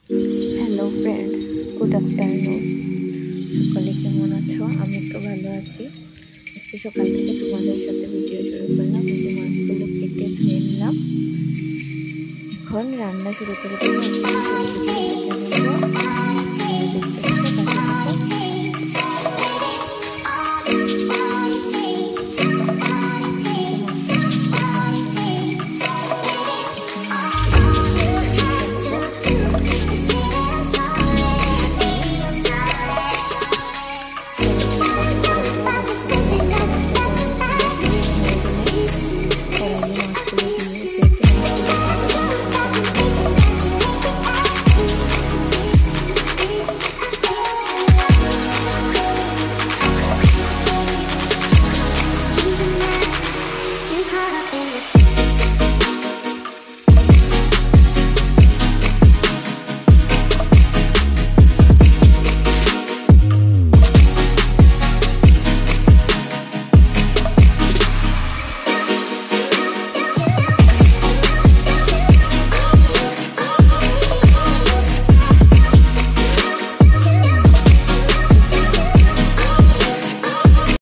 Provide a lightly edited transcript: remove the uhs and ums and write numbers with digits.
Hello friends, good afternoon. সকলে কেমন আছো? আমি তো ভালো আছি। আজকে সকাল থেকে তোমাদের সাথে ভিডিও শুরু করলাম। এই যে মাছগুলো কেটে ধুয়ে নিলাম। এখন রান্না শুরু করে দেবো। আজকে সবজি দিয়ে